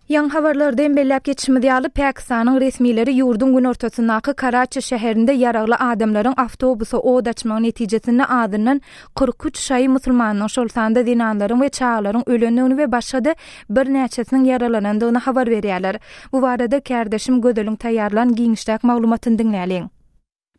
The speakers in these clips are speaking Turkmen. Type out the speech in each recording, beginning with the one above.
Ýan habarlardan bellep geçişmedi ýaly Pakistanyň resmileri ýurdun gün ortasyndaky Karachi şäherinde ýaragly adamlaryň awtobusy od açmagy netijesinde adynyň 43 şahy musulmanyň şol sanda dinanlaryň we çağlaryň ölendigini we başga bir näçesiniň yaralanandygyny habar berýärler. Bu barada kardeşim Gödeliň taýýarlan giňişdäk maglumatyny dinläliň.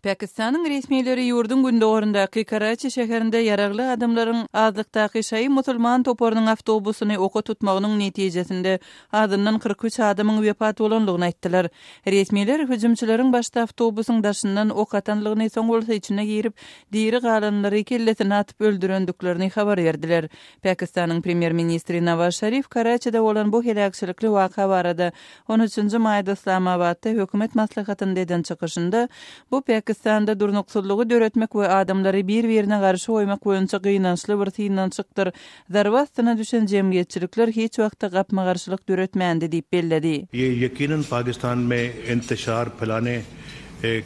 Pakistanyň resmileri ýurdun gündogorundaky Karachi şäherinde ýaragly adamlaryň azlykdaky şahy musulman toporunyň awtobusyny oka tutmagynyň netijesinde adynyň 43 adamyň wepat bolanlygyny aýtdylar. Resmiler hüjümçilerin başda awtobusyň daşyndan ok atanlygyny soň bolsa içine girip diýri galanlary kellesine atyp öldürendiklerini habar berdiler. Pakistanyň premier ministri Nawaz Sharif Karachida bolan bu helakçylykly waka barada 13-nji maýda Islamabadda hökümet maslahatyny eden çykyşynda bu Pakistanda durnuksulluğu döretmek ve adamları bir-birine karşı koymak boýunça gynançly bir synançykdyr. Zarwastyna düşen jemgyýetçilikler hiç wagtda gapma garşylyk döretmändi diýip belledi. Ye yakinen Pakistan mein intişar philane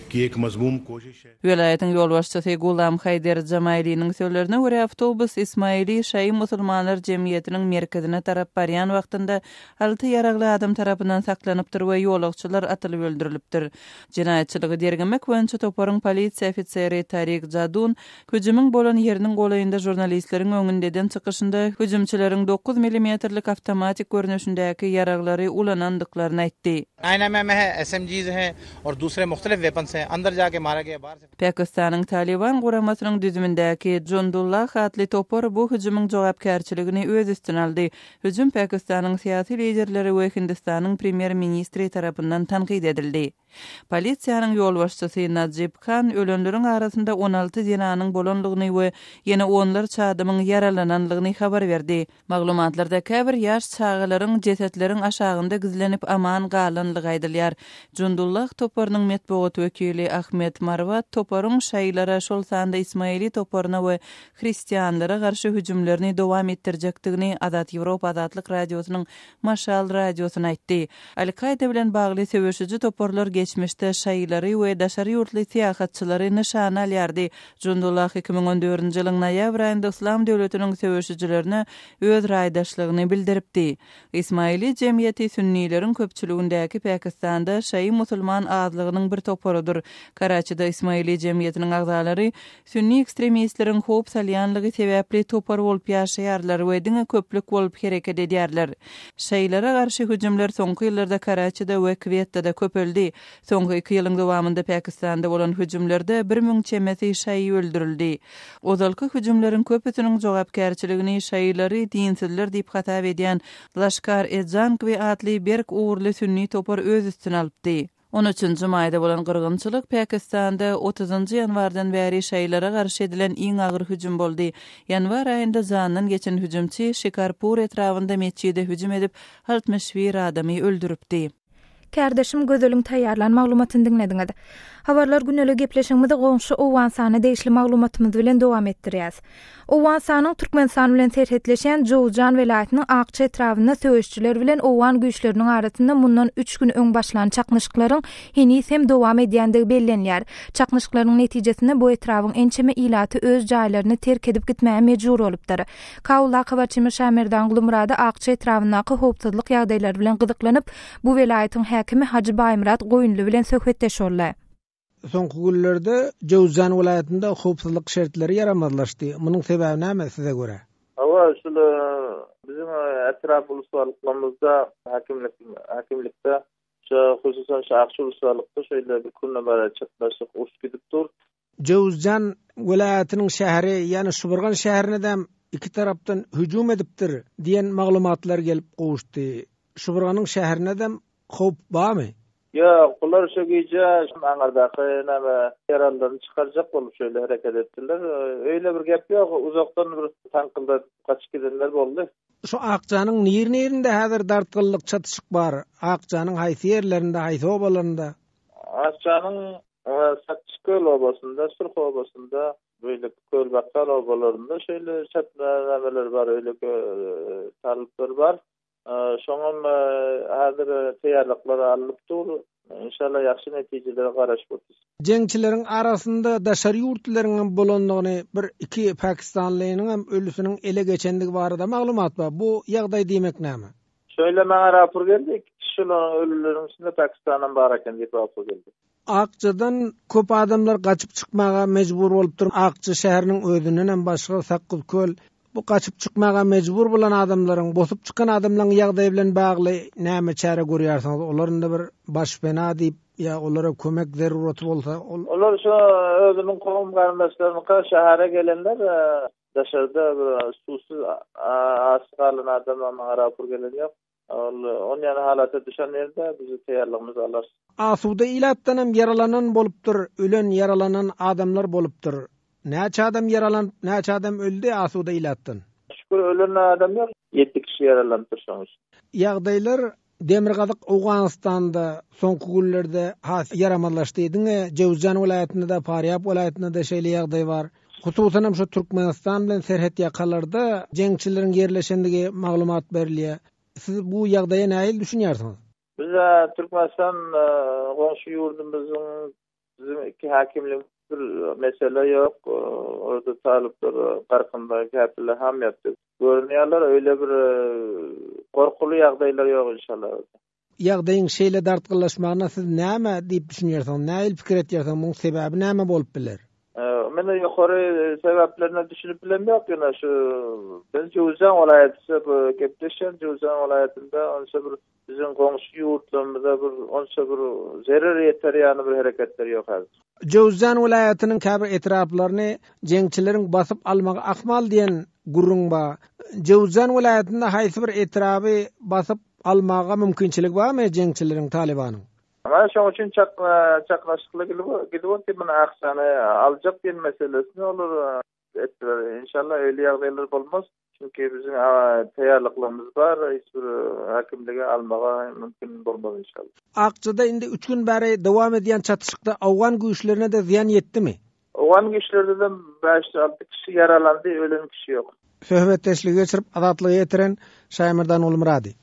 ki ek mazmum koşiş hai. Welaýatyň ýol başçysy Gulam Haydar Jamailiň sözlerine görä awtobus İsmaili Şahy musulmanlar jemgyýetiniň merkezine tarap barýan wagtynda 6 ýaragly adam tarapyndan saklanypdyr we ýolagçylar atylyp öldürilipdir. Jinaýatçylygy dergemek boýunça toparyň polisiýa ofiseri Tariq Jadun hüjümüň bolan ýeriniň golaýynda jurnalistleriň öňündeden çykyşynda hüjümçileriň 9 mm-lik awtomatik görnüşindäki ýaraglary ulanandyklaryny aýtdy. INM में है, SMGs हैं और दूसरे मुख्तलिफ वेपन्स हैं. अंदर जाके मारा गया, बाहर से. Pakistanyň Taliban guramasynyň düzümindäki Jundullah adly topar bu hüjümüň jogapkärçiligini öz üstüne aldy. Hüjüm Pakistanyň syýasy liderleri we Hindistanyň premier ministri tarapyndan tanqid edildi. Polisiýanyň ýol başçysy Najib Khan ölenleriň arasynda 16 dinanyň bolanlygyny we ýene onlar çadymyň yaralananlygyny habar berdi. Maglumatlarda käbir ýaş çağalaryň jesetleriň aşagynda gizlenip aman galanlygy aýdylýar. Jundullah toparynyň metbuat wekili Ahmet Marvat toparyň şaýlara şol sanda İsmaili toparyna we hristianlara garşy hüjümlerini dowam etdirjekdigini Azat Ýewropa Azatlyk radiosynyň Maşal radiosyna aýtdy. Al-Qaida bilen bagly söwüşüji toparlar geçmişde şaýlary we daşary ýurtly syýahatçylary nişan alýardy. Jundullah 2014-nji ýylyň noýabr aýynda Islam döwletiniň söwüşçilerine öz raýdaşlygyny bildiripdi. İsmaili jemgyýeti sünnilerin köpçüligindäki Pakistanda şahy musulman azlygynyň bir toparydyr. Karachida İsmaili jemgyýetiniň agzalary sünni ekstremistleriň hop salýanlygy sebäpli topar bolup ýaşaýarlar we diňe köplük bolup hereket edýärler. Şaýlara garşy hüjümler soňky ýyllarda Karachida we Quetta-da köpeldi. Soňky 2 ýylyň dowamında Pakistanda bolan hüjümlerde 1000 çemesi şaý öldürildi. Ozalky hüjümleriň köpüsiniň jogapkärçiligini şaýlary dinsizler diýip hatap edýän Lashkar-e-Jang we atly berk uğurly sünni topar öz üstüne alypdy. 13-nji maýda bolan gyrgynçylyk Pakistanda 30-njy ýanwardan bäri şaýlara garşy edilen iň agyr hüjüm boldy. Ýanwar aýynda zandan geçen hüjümçi Shikarpur etrafynda meçide hüjüm edip 61 adamy öldüripdi. Kardeşim Gödeliň taýýarlan maglumatyny dinlediňiz. Habarlar güneli gepleşigimizde goňşy Owan sany deýişli maglumatymyz bilen dowam etdirýäs. Owan sanyň Türkmenistan bilen serhetleşen Jowzjan welaýatynyň Akça etrafynda söwüşçiler bilen Owan güýçleriniň arasynda mundan 3 gün öň başlanan çaknyşyklaryň henis hem dowam edýändigi bellenýär. Çaknyşyklaryň netijesinde bu etrawyň ençeme ilaty öz jaýlaryny terk edip gitmäge mejbur bolupdyr. Kawla habarçymy Şamerdan Gulmurada Akça etrafyndaky howpsuzlyk ýagdaýlary bilen gyzyklanyp bu welaýatyň häkimi Hacı Baýmurat Goýunly bilen söhbetleşýärler. Soňky günlerde Jowzjan welaýatynda howpsuzlyk şertleri ýaramazlaşdy. Munyň sebebi näme size görä? Bizim etraf uluslarlyklarymyzda hakimlikde hususan Akça uluslarlykda şöyle bir kunna bara çatlaşyk uruş gidip dur. Jowzjan welaýatynyň şäheri, ýani Şuburgan şäherine de iki tarapdan hüjüm edipdir diýen maglumatlar gelip gowuşdy. Şuburganyň şäherine de howp barmy? Ya kular şu gece Angardaky näme yarallarını çıkaracak bolup şöyle hareket ettiler. Öyle bir gep yok. Uzaktan bir tankylda kaçıp gidenler boldy. Şu Akçanyň nerinde häzir dartgyllyk çatışyk bar? Akçanyň haýsy ýerlerinde, haýsy obalarynda? Akçanyň Sakçyköl obasynda, Surx obasynda, böyle Kölbakkal obalarynda şöyle çatmalar var, öyle talyplar var. Şoňam häzir täýärlikler alypdyr. İnşallah ýaxşy netijelere garaş bolýar. Jeňçileriň arasynda daşary ýurtlaryň bolandygyny bir iki Pakistanlynyň hem ölüsiniň ele geçendigi barada maglumat bar. Bu ýagdaý diýmek näme? Şöyle bana rapor geldi. 2 kişi ölülerin içinde Pakistan'dan bar eken diye rapor geldi. Akçadan köp adamlar kaçıp çıkmaga mecbur bolup dur. Akça şäheriniň özünden hem başga Sakkylköl bu kaçıp çıkmaga mecbur bolan adamlaryň, bosup çıkan adamlaryň ýagdaýy bilen bagly näme çare görýärsiňiz? Olaryň da bir başpena diýip ya olara kömek zeruraty bolsa, Olar şu özünün kowum garyndaşlaryna şähere gelenler daşarda bir susuz asgalyň adamlaryň rapor gelen ýok. Onun ýany halaty düşen ýerde bizi teýýarlygymyzy alar. Asuda ilatdan hem yaralanan bolupdyr, ölen yaralanan adamlar bolupdyr. Näçe adam yaralanyp, näçe adam öldü asuda ilatdan? Şükür ölen adam ýok. 7 kişi yaralandy şoňuz. Ýagdaýlar Demirgazyk Awganystanda soňky günlerde has yaramanlaşdy diýdiňe, Jowzjan welaýatynda da, Faryab welaýatynda da şeýle ýagdaý bar. Hususan hem şu Türkmenistan bilen serhet ýakalarda jeňçileriň yerleşendigi maglumat berilýär. Siz bu ýagdaýa näil düşünýärsiňiz? Biz Türkmenistan goňşy ýurdumyzyň bizim iki hakimlik bir mesele ýok. Orada talyplar garkynda käpler ham ýapdy. Görünýärler öýle bir gorkulu ýagdaýlar ýok inşallah. Ýagdaýyň şeýle dartgylaşmagyna siz näme diýip düşünýärsiňiz? Näil pikir etýärsiňiz? Muň sebebi näme bolup biler? Men ýokary sebäplerini düşünüp bilen ýok ýa şu biz Jowzjan welaýaty gepleşen Jowzjan welaýatynda onça bir bizim goňşy ýurtlarymyzda bir onça bir zerer ýeter ýany bir hereketler ýok häzir. Jowzjan welaýatynyň käbir etraplaryny jeňçileriň basyp almagy akmal diýen gurrun ba. Jowzjan welaýatynda haýsy bir etraby basyp almaga mümkinçilik barmy jeňçileriň Talibanyň? Ama şoň üçin çaklaşykly gidip men aksany aljak diýen meselesini olur etdiler. İnşallah öýle ýagdaýlar bolmaz. Çünki bizim teýýarlyklarymyz bar, hiç bir hakimlige almaga mümkin bolmaz inşallah. Akçada indi 3 gün bäri dowam edýän çatışykda Awgan güýçlerine de ziýan ýetdimi? Awgan güýçlerinde 5-6 kişi yaralandy, ölen kişi ýok. Söhbetdeşlik geçirip azatlygy ýetiren Şaýmyrdan Ulmurady.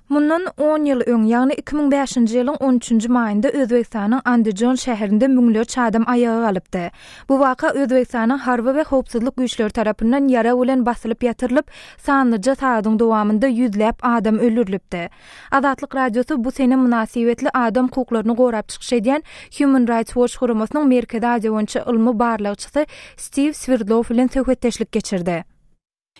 Mundan 10 ýyl öň, ýagny 2005-nji ýylyň 13-nji maýynda Özbekistanyň Andijon şäherinde müňlerçe adam ayaga galypdy. Bu waka Özbekistanyň harby we howpsuzlyk güýçleri tarapyndan ýara bilen basylyp ýatyrylyp, sanlyca saýdyň dowamynda ýüzläp adam öldürilipdi. Azatlyk radiosu bu sene münasibetli adam hukuklaryny gorap çykyş edýän Human Rights Watch guramasynyň Merkezi Aziýa boýunça ilmi barlygçysy Steve Swirdlow bilen söhbetdeşlik geçirdi.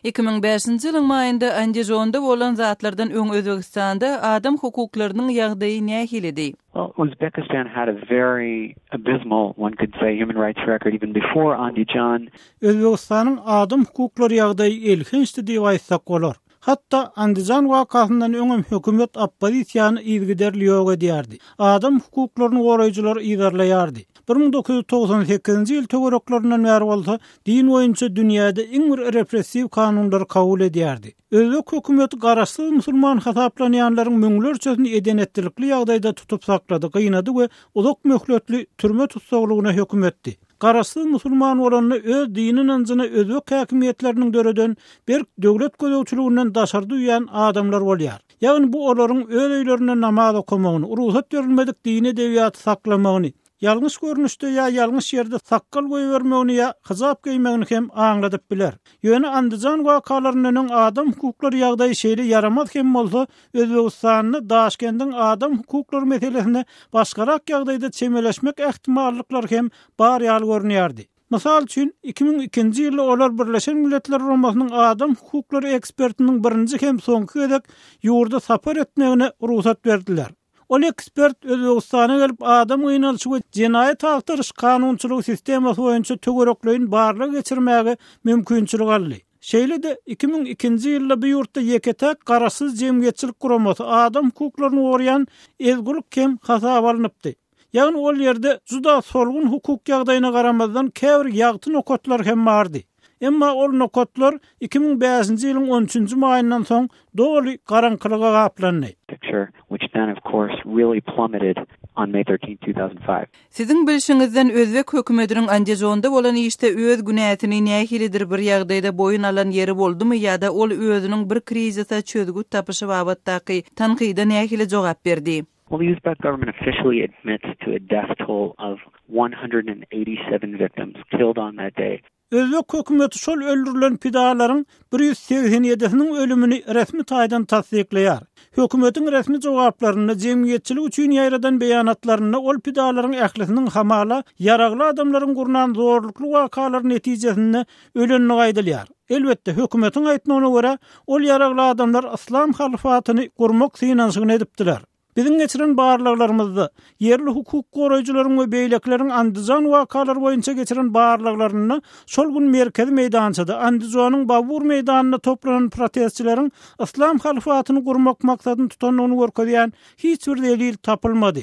2005-nji ýylyň maýynda Andijonda bolan zatlardan öň Özbekistanda adam hukuklarynyň ýagdaýy nähilidi? Well, Uzbekistan had a very abysmal, one could say, human rights record even before Andijon. Özbekistanyň adam hukuklary ýagdaýy elhinçdi diýip aýtsak bolar. Hatta Andijon wakasyndan öňem hökümet oppozisiýany ýygyderli ýok edýärdi. Adam hukuklaryny goraýjylar ýygarlaýardy. 1998-nji ýyl töwereklerinden bäri bolsa, din boýunça dünýäde iň bir repressiw kanunlar kabul edýärdi. Özbek hökümeti garaşsyz musulman hasaplanýanlaryň müňlerçesini edenetlikli ýagdaýda tutup saklady, gynady we uzak möhletli türme tutsaglygyna höküm etdi. Garaşsyz musulman olanlar öz dini nanjyna özbek häkimetleriniň döreden bir döwlet gözegçiliginden daşardy ýan adamlar bolýar. Ýagny bu olaryň öz öýlerinde namaz okumagyny, ruhsat berilmedik dini dewiýaty saklamagyny, ýalňyş görnüşde ýa ýalňyş ýerde sakkal goýbermegini ýa hyjab giýmegini hem aňladyp biler. Ýöne Andijon wakalarynyň adam hukuklary ýagdaýy şeýle yaramaz hem bolsa, Özbekistanyň Daşkendiň adam hukuklary meselesine başgarak ýagdaýda çemeleşmek ähtimallyklary hem bar ýaly görünýärdi. Mysal üçin 2002-nji ýylda olar Birleşen Milletler Guramasynyň adam hukuklary ekspertiniň birinji hem soňky gezek ýurda sapar etmegine ruhsat berdiler. Ol ekspert Özbekistana gelip adam gynalşy we jenaýat agtaryş kanunçylygy sistemasy boýunça töwereklerin barlygy geçirmäge mümkinçilik aldy. Şeýle de 2002-nji ýylda bu ýurtda ýeketek garaşsyz jemgyýetçilik guramasy adam hukuklaryny gorýan ezgulyk hem hasap alınıpdy. Ýagny ol ýerde juda solgun hukuk ýagdaýyna garamazdan käbir ýagty nokatlar hem bardy. Emma ol nokatlar 2005-nji ýylyň 13-nji maýyndan soň doly garankylyga gaplandy. Picture, which then of course really plummeted on May 13, 2005. Siziň bilişiňizden Özbek hökümetiniň Andijonda bolan işde öz günätini nähilidir bir ýagdaýda boyun alan ýeri boldumy ýa-da ol özüniň bir krizise çözgüt tapyşy babatdaky tanqyda nähili jogap berdi? Well, the Uzbek government officially admits to a death toll of 187 victims killed on that day. Özbek hökümeti şol öldürülen pidalaryň 187-siniň ölümini resmi taýdan tasdikleýär. Hökümetin resmi jogaplaryny jemgyýetçilik üçin ýaýradan beýanatlaryny ol pidalaryň ählisiniň hamala yaragly adamlaryň gurnan zorlukly wakalary netijesinde ölenini gaýdylýar. Elbetde hökümetiň aýtmagyna görä ol yaragly adamlar islam halfatyny gurmak synanşygyny edipdiler. Bizim geçiren bağırlıklarımızda yerli hukuk koruyucuların ve beyleklerin Andijan wakalar boyunca geçiren bağırlıklarını şol gün merkezi meydançada Andijan'ın Babur meydanına toplanan protestçilerin İslam halfatyny gurmak maksadyny tutanyny görkezýän hiç bir delil tapylmady.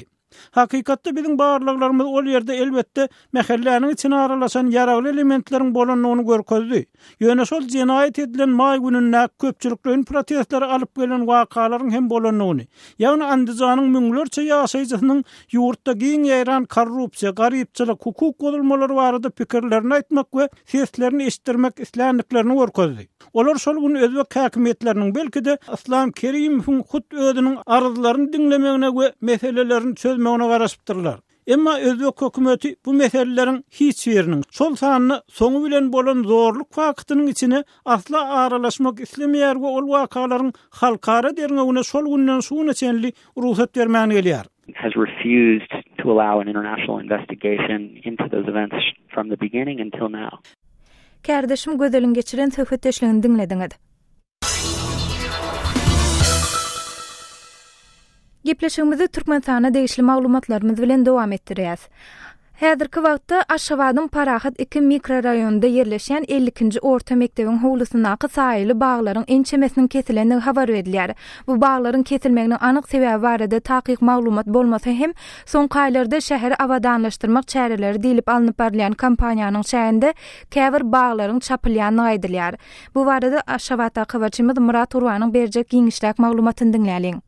Hakykatda bizim bağırlıklarımız ol yerde elbette mehelläniň içine aralaşan yaragly elementleriň bolanyny görkezdi. Ýöne şol jinayet edilen may gününe köpçüliklerin protestleri alyp gelen wakalaryň hem bolanyny. Ýagny Andijanyň müňlerçe ýaşaýjysynyň ýurtda giň ýaýran korrupsiýa, garypçylyk, hukuk bozulmalary barada pikirlerini aýtmak we seslerini eşitdirmek isländiklerini görkezdi. Olar şol gün özbek häkimetleriniň belki de Islam Kerimowyň hut özüniň arzularyny dinlemegine we meselelerini çözmegine garaşypdyrlar. Emma özbek hökümeti bu meselelerin hiç birinin şol sanyny soňu bilen bolan zorluk wagtynyň içine asla aralaşmak islemeýär we ol wakalaryň halkara derňegine şol günden şuňa çenli ruhsat bermäni gelýär. Has refused to allow an international investigation into those events from the beginning until now. Kardeşim gözelin geçiren söhbetleşigini dinlediňiz. Gepleşigimizi Türkmenistana degişli maglumatlarymyz bilen dowam etdirýäs. Häzirki wagtda Aşgabatyň Parahat 2 mikroraýonunda ýerleşen 50-nji orta mekdebiň howlusynaky saýly baglaryň ençemesiniň kesilenini habar berilýär. Bu baglaryň kesilmeginiň anyk sebäbi barada takyk maglumat bolmasa hem soňky aýlarda şäheri awadanlaşdyrmak çäreleri diýilip alınıp barylan kampaniýanyň şäherinde käbir baglaryň çapylýanyny aýdylýar. Bu barada Aşgabatda habarçymyz Murat Urwanyň berjek giňişlik maglumatyny dinläliň.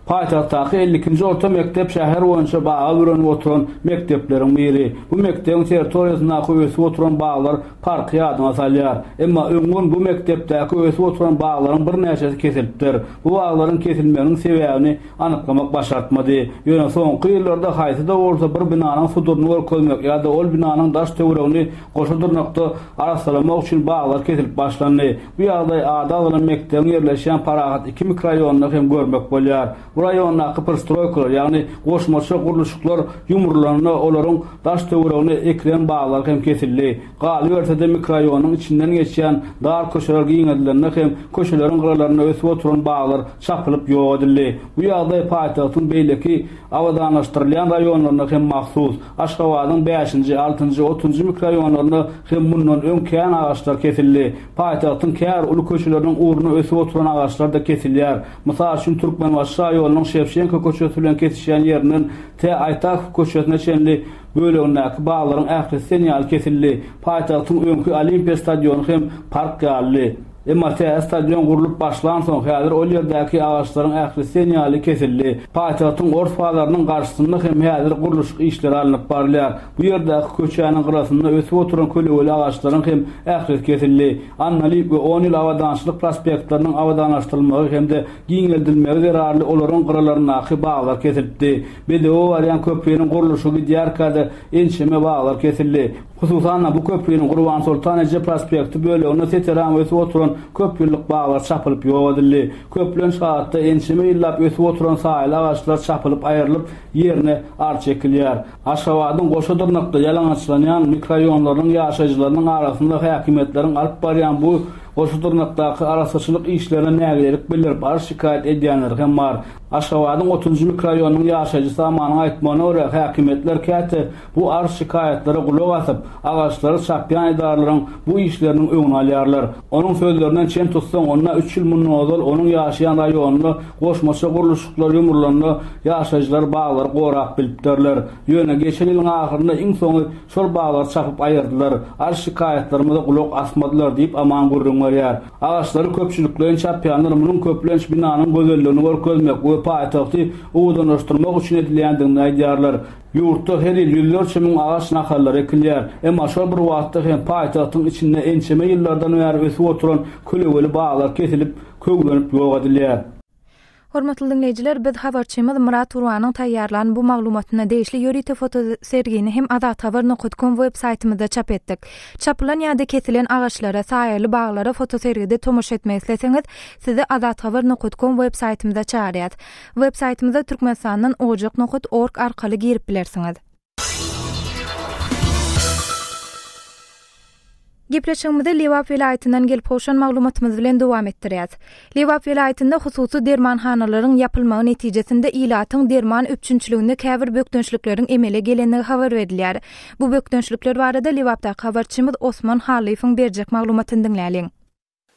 Paýtagtdaky 50-nji orta mektep şäher boýunça baga öwrenip oturan mektepleriň biri. Bu mektebiň territoriýasynda öwesip oturan baglar parky ýadyna salýar. Emma öňün bu mektepdäki öwesip oturan baglaryň bir näçesi kesilipdir. Bu baglaryň kesilmeginiň sebäbini anyklamak başartmady. Ýöne soňky ýyllarda haýsy da bolsa bir binanyň suduryny görkezmek ýa-da ol binanyň daş töweregini goşadyrnakda arasalamak üçin baglar kesilip başlandy. Bu ýagdaý ada bolan mektebiň ýerleşen Parahat 2 mikroraýonuny hem görmek bolýar. Bu raýonda perestroýkalar, ýagny goşmaça guruluşyklar ýumurlaryny, olaryň daş töweregini ekren baglar hem kesildi. Galy berse mikroraýonyň içinden geçýän dar köşeler giňedilerine hem köşeleriň gyralaryna ösüp oturan baglar çapylyp ýok edildi. Bu ýagdaý paýtagtyň beýleki awadanlaşdyrylýan raýonlaryna hem mahsus. Aşgabatyň 5-nji, 6-njy, 30-njy mikroraýonlaryna hem mundan öňkän agaçlar kesildi. Paýtagtyň kär uly köşeleriniň uğruna ösüp oturan agaçlar da kesilýär. Mysal üçin Türkmenbaşy ýolunyň Şevşenko köşesi bilen kesişýän ýerinden te Aýtak köşesine çenli bölegindäki baglaryň ähli seniýal kesildi. Paýtagtyň öňkü Olimpiya stadiony hem park ýaly. Emma stadion gurulup başlan soň häzir ol ýerdäki agaçlaryň ähli seniýaly kesildi. Paýtagtyň ortfalarynyň garşysynda hem häzir guruluş işleri alınıp barylýar. Bu ýerdäki köçäniň gyrasynda ösüp oturan kölegeli agaçlaryň hem ähli kesildi. Annali we 10 ýyl awadançylyk prospektlarynyň awadanlaşdyrylmagy hem-de giňeldilmegi zerarly olaryň gyralaryna baglar kesildi. BDO barýan köprüniň guruluşy Diyarbakyrda ençeme baglar kesildi. Hususan bu köprüniň Gurban Sultan Ece prospekti böleginde seteran ösüp oturan köp ýyllyk baglar çapylyp ýok edildi. Köplen şahatda ençeme ýyllap ösüp oturan saýly agaçlar çapylyp aýrylyp ýerine ar çekilýär. Aşgabatyň Goşadyrnakda ýalaňaçlanýan mikroraýonlaryň ýaşaýjylarynyň arasynda häkimetleriň alyp barýan bu Goşadyrnakdaky arasaçylyk işlerine nägilerik bildirip şikaýet edýänler hem bar. Aşgabatyň 30-njy mikroraýonyň ýaşaýjysy amanyň aýtmagyna görä häkimetler käte bu şikaýetlere gulak asyp agaçlary çapýan idaralaryň bu işleriniň öňüne alýarlar. Onuň sözlerinden çen tutsaň onda 3 ýyl mundan onuň ýaşaýan raýonyny goşmaça guruluşyklar ýumurlaryny ýaşaýjylar baglar gorap bilipdirler. Ýöne geçen ýylyň ahyrynda iň soňy şol baglar çapyp aýyrdylar. Şikaýetlerimize gulak asmadylar diýip aman gurrun ýar. Agaçlary köpçüliklerin çapýanlar munyň köplenç binanyň gözelligini görkezmek we paýtagty uwdanlaşdyrmak üçin edilýändigini aýdýarlar. Ýurtda her ýyl ýüzlerçe müň agaç nakallary ekilýär. Emma şol bir wagtda hem paýtagtyň içinde ençeme ýyllardan bäri ösüp oturan kölegeli baglar kesilip köglenip ýok edilýär. Hormatly dinleyijiler, biz habarçymyz Murat Urwanyň taýýarlanan bu maglumatyna değişli ýörite foto sergini hem adathabar.com web saytymyzda çap etdik. Çapylan ýa-da kesilen agaçlara, saýaly baglara foto sergide tomoş etmek isleseňiz, sizi adathabar.com web saytymyzda çağırýar. Web saytymyzda türkmenistanyň arkaly girip bilersiňiz. Gepleşigimizde Liwap welaýatynyň gelip hoşan maglumatymyz bilen dowam etdirýäs. Liwap welaýatynda hususy dermanhanalaryň yapylmagy netijesinde ilatyň derman öpçünçiliginde käbir bökdönçlikleriň emele gelenligi habar berilýär. Bu bökdönçlikler barada Liwapda habarçymyz Osman Haliýewiň berjek maglumatyny dinläliň.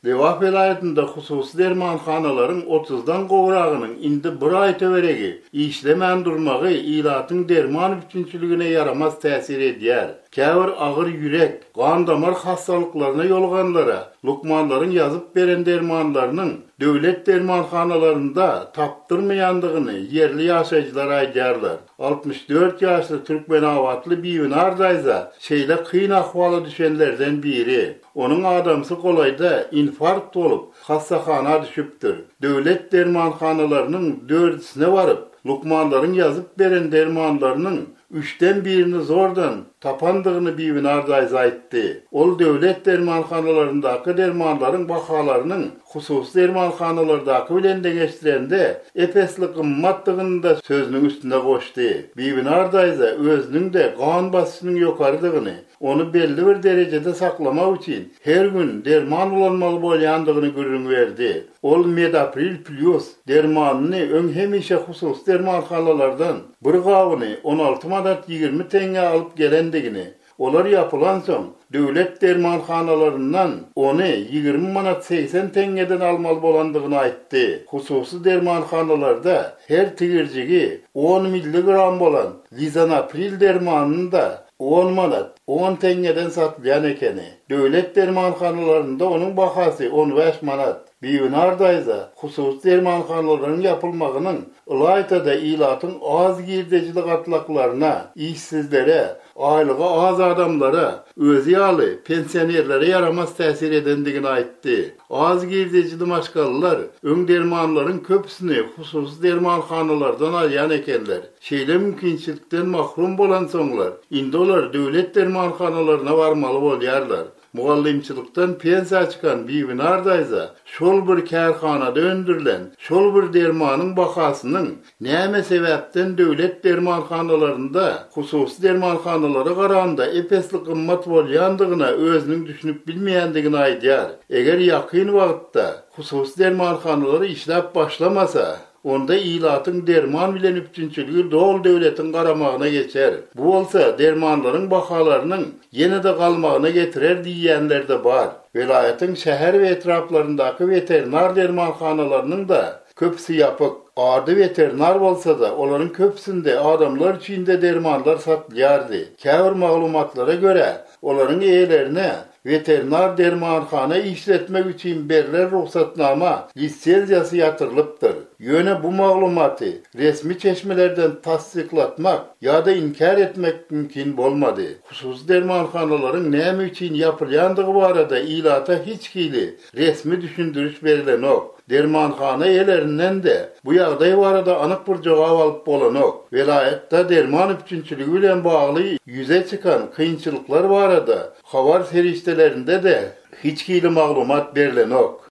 Liwap welaýatynda hususy dermanhanalaryň 30-dan gowragynyň indi 1 aý töweregi işlemän durmagy ilatyň derman öpçünçiligine yaramaz täsir edýär. Käbir agyr ýürek, gan damar hastalyklaryna ýolganlara, lukmanlaryň ýazyp beren dermanlarynyň döwlet dermanhanalarynda tapdyrmaýandygyny yerli ýaşaýjylar aýdýarlar. 64 ýaşly türkmen awatly Biwin Ardayza şeýle kyn ahwala düşenlerden biri. Onun adamsy golayda infarkt bolup hastahana düşüpdir. Döwlet dermanhanalarynyň 4-sine baryp lukmanlaryň ýazyp beren dermanlarynyň 3-den 1-ni zordan tapandygyny Biwin Ardayza aýtdy. Ol döwlet dermanhanalaryndaky dermanlaryň bahalarynyň hususy dermanhanalardaky bilen deňeşdirende epesli gymmatdygyny da sözüniň üstünde goşdy. Biwin Ardayza özüniň de gan basynyň ýokarydygyny, onu belli bir derejede saklamak üçin her gün derman ulanmaly bolýandygyny görüň berdi. Ol Medapril Plus dermanyny öň hemişe hususy dermanhanalardan bir gabyny 16 manat 20 teňe alyp gelendigini, olar yapılan soň döwlet dermanhanalaryndan onu 20 manat 80 teňeden almaly bolandygyny aýtdy. Hususy dermanhanalarda her tigirjigi 10 milligram bolan Lisanapryl dermanyny da 10 manat 10 teňeden satylýan ekeni. Döwlet dermanhanalarynda onuň bahasy 15 manat. Biwin Ardayza hususy dermanhanalaryň yapylmagynyň ýaýtada ilatyň az girdejilik atlaklaryna, işsizlere, aýlygy az adamlara, özü ýaly pensionerlere yaramaz täsir edendigini aýtdy. Az girdejili maşgalylar öň dermanlaryň köpüsini hususy dermanhanalardan alýan ekenler. Şeýle mümkinçilikden mahrum bolan soňlar indi olar döwlet dermanhanalaryna barmaly bolýarlar. Mugallimçilikden pensiya çıkan Biwin Ardayza şol bir kärhanada öndürilen şol bir dermanyň bahasynyň näme sebäpden döwlet dermanhanalarynda hususy dermanhanalara garanda epesli gymmat bolýandygyna özüniň düşünüp bilmeýändigini aýdýar. Eger ýakyn wagtda hususy dermanhanalary işläp başlamasa, onda ilatyň derman bilen öpçünçiligi dol döwletiň garamagyna geçer. Bu bolsa dermanlaryň bahalarynyň ýene-de galmagyna getirer diýýänler de bar. Welaýatyň şäher we etraplaryndaky veterinar dermanhanalarynyň da köpüsi ýapyk. Ady veterinar bolsa da olaryň köpüsinde adamlar üçin-de dermanlar satylýardy. Käbir maglumatlara görä olaryň eýelerine veterinar dermanhana işletmek üçin berilen ruhsatnama lisensiýasy ýatyrylypdyr. Ýöne bu maglumaty resmi çeşmelerden tasdiklatmak ýa-da inkar etmek mümkin bolmady. Hususy dermanhanalaryň näme üçin ýapylýandygy barada ilata hiç kili resmi düşündürüş berilenok. Dermanhana eýelerinden de bu ýagdaý barada anyk bir jogap alyp bolanok. Welaýatda derman öpçünçiligi bilen bagly ýüze çykan kynçylyklar barada habar serişdelerinde de hiç kili maglumat berilenok.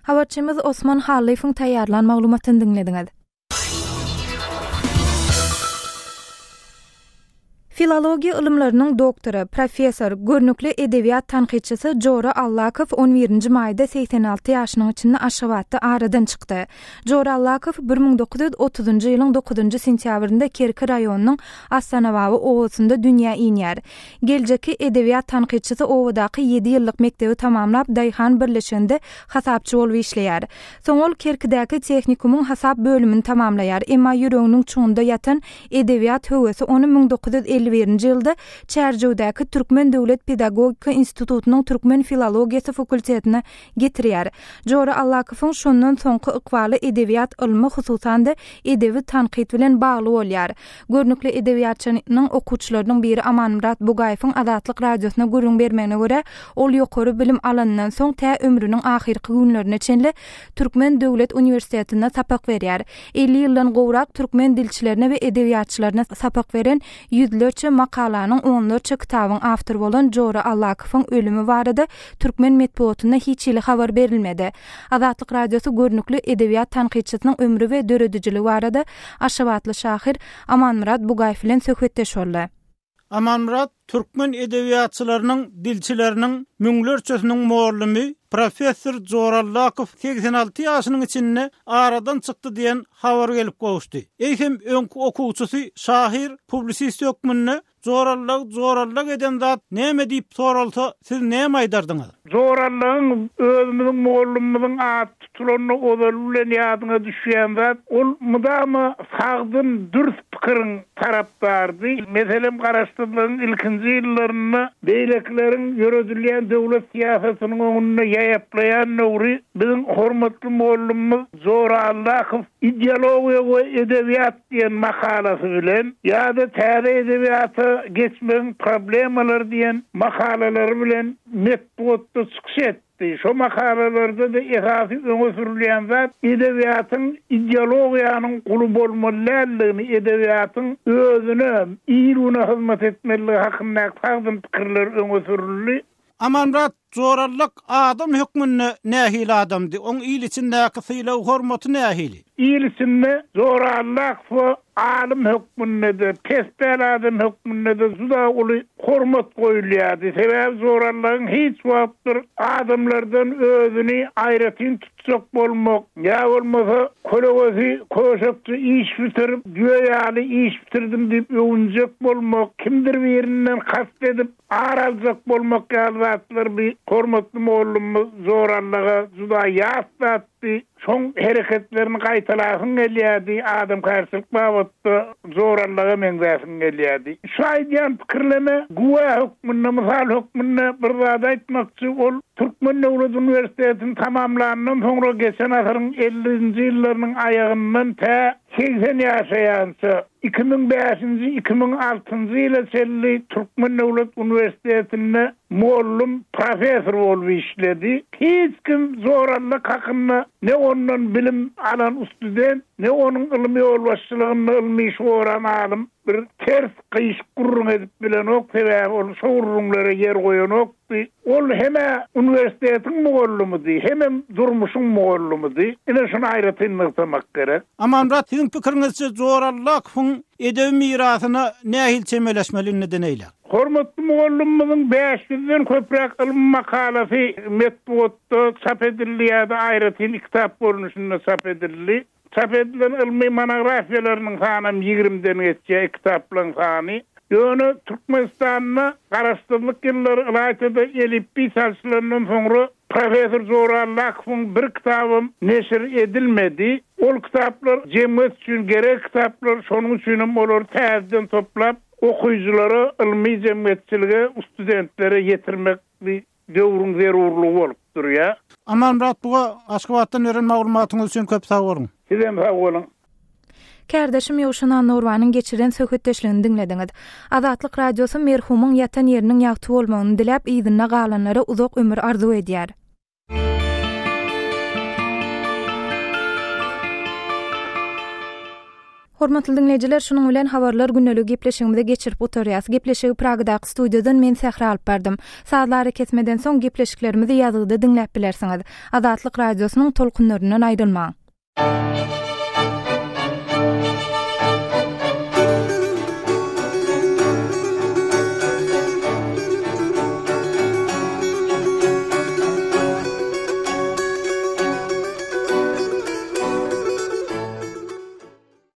Habarçymyz Osman Haliýewiň taýýarlanan maglumatyny dinlediňiz. Filologiya ilmläriniň doktory, professor, görnükli edebiýat tanqidçisi Jora Allakow 11-nji maýda 86 ýaşynyň içinde Aşgabatda aradan çykdy. Jora Allakow 1930-njy ýylyň 9-njy sentýabrynda Kerki raýonynyň Asanabawy owasynda dünýä inýär. Geljeki edebiýat tanqidçisi owadaky 7 ýyllyk mektebi tamamlap Daýhan birleşiginde hasapçy bolup işleýär. Soň ol Kerkidäki tehnikumyň hasap bölümini tamamlaýar. Emma ýüreginiň çuňunda ýatan edebiýat höwesi onu 1950 2021-nji ýylda Çärjewdäki Türkmen Döwlet Pedagogika Institutunyň Türkmen Filologiýasy fakultetine getirýär. Jora Allakowyň şondan soňky ykbaly edebiýat ilmi hususanda edebi tanqid bilen bagly bolýar. Görnükli edebiýatçynyň okuwçylarynyň biri Amanmurat Bugaýewiň Azatlyk radiosyna görüň bermegine görä, ol ýokary bilim alanyndan soň tä ömrüniň ahirki günlerine çenli Türkmen Döwlet Uniwersitetinde sapak berýär. 50 ýyldan gowrak türkmen dilçilerine we edebiýatçylaryna sapak beren ýüzlerçe makalanyň, onlarça kitabyň awtory bolan Jora Allakowyň ölümi barada türkmen medeniýetine hiç ýyly habar berilmedi. Azatlyk radiosu görnükli edebiýat tanqidçisynyň ömrü we döredijiligi barada Aşgabatly şahyr Amanmurat Bugaýew bilen söhbetdeşýärler. Amanmurat türkmen edebiýatçylarynyň, dilçileriniň müňlerçesiniň muallimi professor Jora Allakow 86 ýaşynyň içinde aradan çykdy diýen habar gelip gowuşdy. Eýsem öňkü okuwçysy şahyr, publisist hökmünde zorallyk eden zat näme diýip soralsa siz näme aýdardyňyz? Zorallygyň özümiň muallymymyň at tutulanyny odalyň ýadyna düşýän zat ol mudama sagdyn dürst pikiriň tarapdardy. Meselem garaşdyrdygyň ilkinji ýyllaryny beýlekleriň ýöredilýän döwlet siýasatynyň öňünde ýaýaplaýan nöwri biziň hormatly muallymymyz Jora Allakow ideologiýa we edebiýat diýen makalasy bilen ýa-da täze edebiýaty geçmeň problemalary diýen makalary bilen metodda çykyş etdi. Şo makalalarda da esasy öňe sürilýän zat edebiýatyň ideologiýanyň guly bolmalylygyny, edebiýatyň özüne, ýylyna hyzmat etmeligi hakynda sagdyn pikirler öňe sürildi. Amanmurat Zorallyk adam hökmünde nähili adamdy. Oň ýyl içindäki syla hormaty nähili? Ýyl içinde Zorallyk alim hökmünde, pesbel adam hökmünde juda uly hormat goýulýardy. Sebäbi Zorallygyň hiç wagtdyr adamlardan özüni aýratyn tutsak bolmak, ýa bolmasa kolegasi koşapdy iş bitirip, güýäli iş bitirdim diýip öwünjek bolmak, kimdir birinden kast edip araljak bolmak ýa-da bir hormatly muallymyz Zorallyga juda ýaslatdy. Şoň hereketlerini gaýtalasyn gelýärdi, adam karşylyk babatda Zorallyga meňzäsin gelýärdi. Şu aýdýan pikirleme guwa hökmünde, mysal hökmünde bir zat aýtmakçy ol Türkmen Döwlet Uniwersitetini tamamlandan soňra geçen asyryň 50-nji ýyllarynyň aýagyndan tä 80 ýaşaýança 2005-nji 2006-njy ýyla çelli Türkmen Döwlet Uniwersitetinde muallim professor bolup işledi. Hiç kim Zorallyk hakynda ne ondan bilim alan student, ne onun ilmi ýolbaşçylygyny ilmi şoran alim bir ters gyýyş gurrun edip bilen ok sebäbi ol şourunlara yer goýan okdy. Ol heme uniwersitetiň muallimidy, heme durmuşyň muallimidy. Ine şunu aýratmak gerek. Amanmurat, siziň pikiriňizçe Zorallyk edebi mirasyna nähil çemeleşmeli neden eýler? Hormatly muallymymyň 500-den köprek ilmi makalasy metodda çap edilýär, aýratyn kitap bolunuşynda çap edildi. Çap edilen ilmi monografiýalarynyň sany 20-den geçýär, kitaplaryň sany. Ýöne Türkmenistanyň garaşdyrlyk ýyllary Ilaýatyda elip bisalçylarynyň soňra professor Jora Allakowyň bir kitaby neşir edilmedi. Ol kitaplar jemgyýet üçin gerek kitaplar, şonuň üçin olar täzeden toplap okuyuculara ilmi jemgyýetçilige, studentlere ýetirmek bir döwrüň zerurlugy bolup durýar. Amanmurat, buga Aşgabatdan ören maglumatyňyz üçin köp sag bolun. Sizem sag bolun. Kärdeşim Ýowşan Nurwanyň geçiren söhbetdeşligini dinlediňiz. Azatlyk radiosu merhumyň ýatan ýeriniň ýagty bolmagyny dilep, ýygyna galanlara uzak ömür arzu edýär. Hormatly dinleyijiler, şunuň bilen habarlar günnelik gepleşigimizde geçirip oturýas. Gepleşigi Pragadaky studiýadan men Sähra alyp berdym. Saatlar ketmeden soň gepleşiklerimizi ýazgyda dinläp bilersiňiz. Azatlyk radiosynyň tolkunlaryndan aýrylmaň.